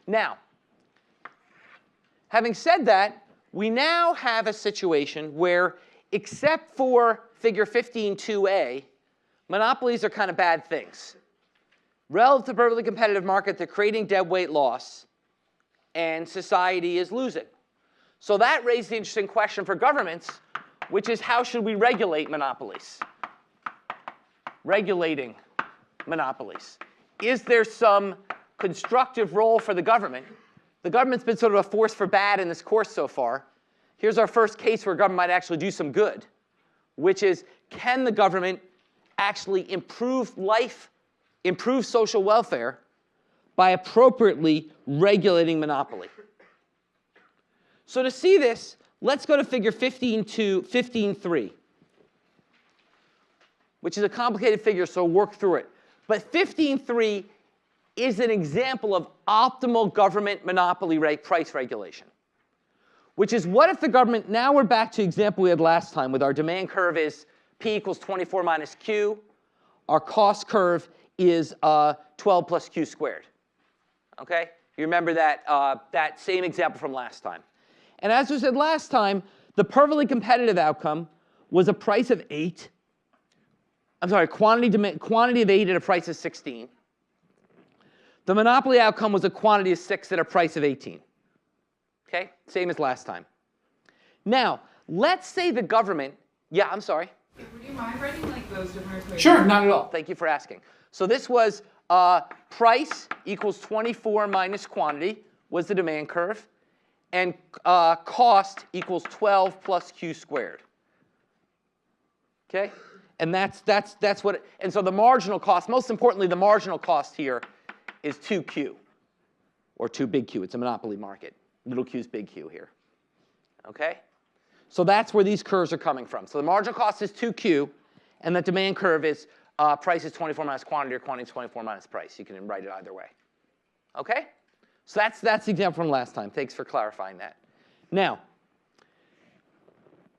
Now, having said that, we now have a situation where, except for figure 15.2a, monopolies are kind of bad things. Relative to perfectly competitive market, they're creating deadweight loss, and society is losing. So that raised the interesting question for governments, which is how should we regulate monopolies? Regulating monopolies. Is there some constructive role for the government? The government's been sort of a force for bad in this course so far. Here's our first case where government might actually do some good, which is, can the government actually improve life, improve social welfare by appropriately regulating monopoly? So to see this, let's go to figure 15.3, which is a complicated figure, so we'll work through it. But 15.3 is an example of optimal government monopoly price regulation, which is, what if the government, now we're back to the example we had last time with our demand curve is P equals 24 minus Q. Our cost curve is 12 plus Q squared. Okay? You remember that, that same example from last time. And as we said last time, the perfectly competitive outcome was a price of 8. I'm sorry, quantity of 8 at a price of 16. The monopoly outcome was a quantity of 6 at a price of 18. Okay? Same as last time. Now, let's say the government, yeah, I'm sorry. Would you mind writing like those different equations? Sure, not at all. Thank you for asking. So this was price equals 24 minus quantity was the demand curve, and cost equals 12 plus Q squared. Okay? And that's what it, and so the marginal cost, most importantly, the marginal cost here is 2Q, or 2 big Q. It's a monopoly market. Little q is big Q here. Okay? So that's where these curves are coming from. So the marginal cost is 2Q, and the demand curve is price is 24 minus quantity, or quantity is 24 minus price. You can write it either way. Okay? So that's the example from last time. Thanks for clarifying that. Now,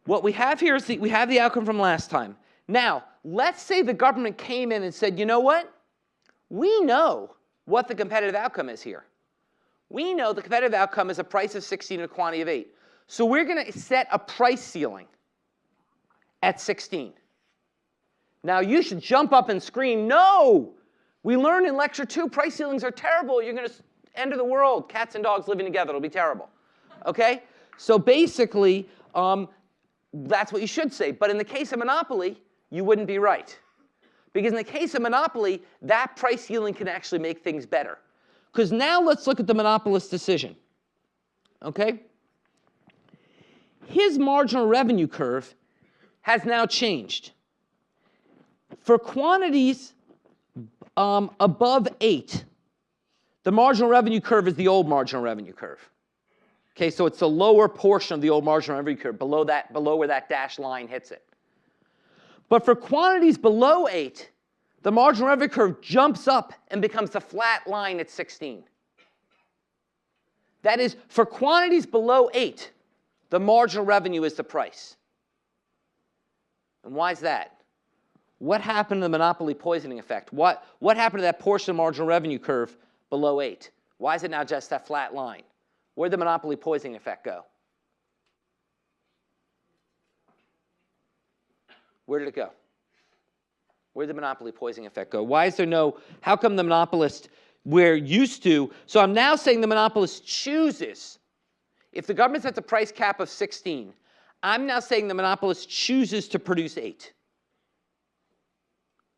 what we have here is we have the outcome from last time. Now, let's say the government came in and said, you know what? We know what the competitive outcome is here. We know the competitive outcome is a price of 16 and a quantity of 8. So we're going to set a price ceiling at 16. Now, you should jump up and scream, no! We learned in lecture 2, price ceilings are terrible. You're going to end of the world. Cats and dogs living together. It'll be terrible. Okay? So basically, that's what you should say. But in the case of monopoly, you wouldn't be right. Because in the case of monopoly, that price ceiling can actually make things better. Because now let's look at the monopolist's decision. Okay? His marginal revenue curve has now changed. For quantities above 8, the marginal revenue curve is the old marginal revenue curve. Okay, so it's the lower portion of the old marginal revenue curve, below where that dashed line hits it. But for quantities below 8, the marginal revenue curve jumps up and becomes a flat line at 16. That is, for quantities below 8, the marginal revenue is the price. And why is that? What happened to the monopoly poisoning effect? What happened to that portion of the marginal revenue curve below 8? Why is it now just that flat line? Where'd the monopoly poisoning effect go? Where did it go? Where did the monopoly poisoning effect go? Why is there no, how come the monopolist, we're used to, so I'm now saying the monopolist chooses, if the government sets a price cap of 16, I'm now saying the monopolist chooses to produce 8.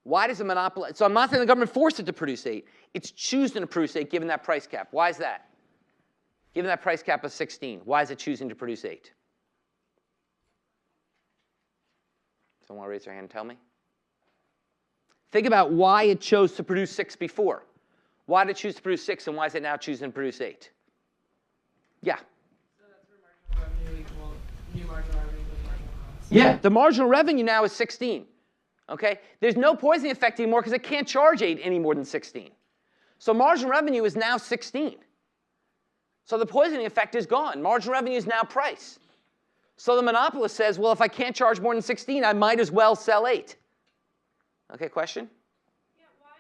Why does the monopolist, so I'm not saying the government forced it to produce 8, it's choosing to produce 8 given that price cap. Why is that? Given that price cap of 16, why is it choosing to produce 8? Someone want to raise their hand and tell me? Think about why it chose to produce 6 before. Why did it choose to produce 6, and why is it now choosing to produce 8? Yeah? So that's where marginal revenue equals new marginal revenue equals marginal cost. Yeah, the marginal revenue now is 16. Okay? There's no poisoning effect anymore because it can't charge 8 any more than 16. So marginal revenue is now 16. So the poisoning effect is gone. Marginal revenue is now price. So the monopolist says, well, if I can't charge more than 16, I might as well sell 8. Okay, question? Yeah, why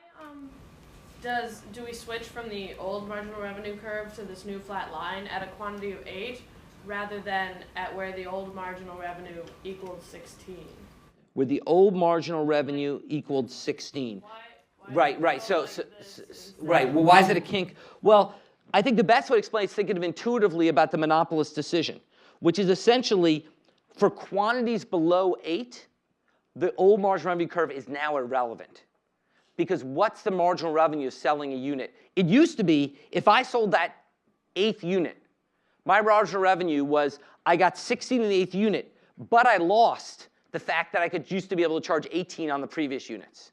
Do we switch from the old marginal revenue curve to this new flat line at a quantity of 8 rather than at where the old marginal revenue equaled 16? Where the old marginal revenue equaled 16. Right. Right. Well, why is it a kink? Well, I think the best way to explain is thinking of intuitively about the monopolist decision, which is essentially for quantities below 8, the old marginal revenue curve is now irrelevant. Because what's the marginal revenue of selling a unit? It used to be, if I sold that 8th unit, my marginal revenue was I got 16 in the 8th unit, but I lost the fact that I used to be able to charge 18 on the previous units.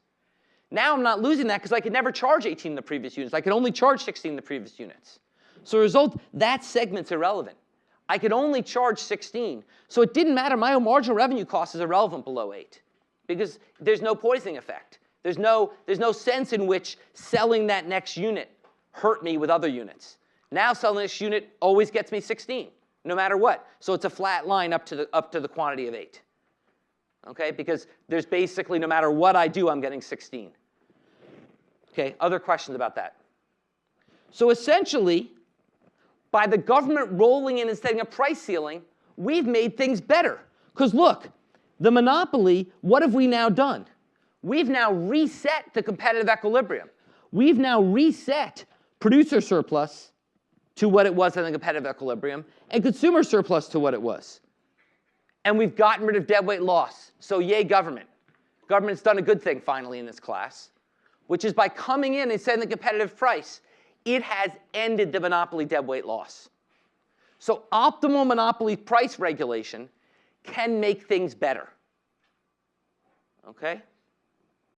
Now I'm not losing that because I could never charge 18 in the previous units. I could only charge 16 in the previous units. So as a result, that segment's irrelevant. I could only charge 16. So it didn't matter. My marginal revenue cost is irrelevant below 8 because there's no poisoning effect. There's no sense in which selling that next unit hurt me with other units. Now selling this unit always gets me 16, no matter what. So it's a flat line up to the quantity of 8. Okay, because there's basically, no matter what I do, I'm getting 16. Okay, other questions about that? So essentially, by the government rolling in and setting a price ceiling, we've made things better. Because look, the monopoly, what have we now done? We've now reset the competitive equilibrium. We've now reset producer surplus to what it was in the competitive equilibrium and consumer surplus to what it was. And we've gotten rid of deadweight loss. So yay, government. Government's done a good thing finally in this class, which is by coming in and setting the competitive price, it has ended the monopoly deadweight loss. So optimal monopoly price regulation can make things better. Okay?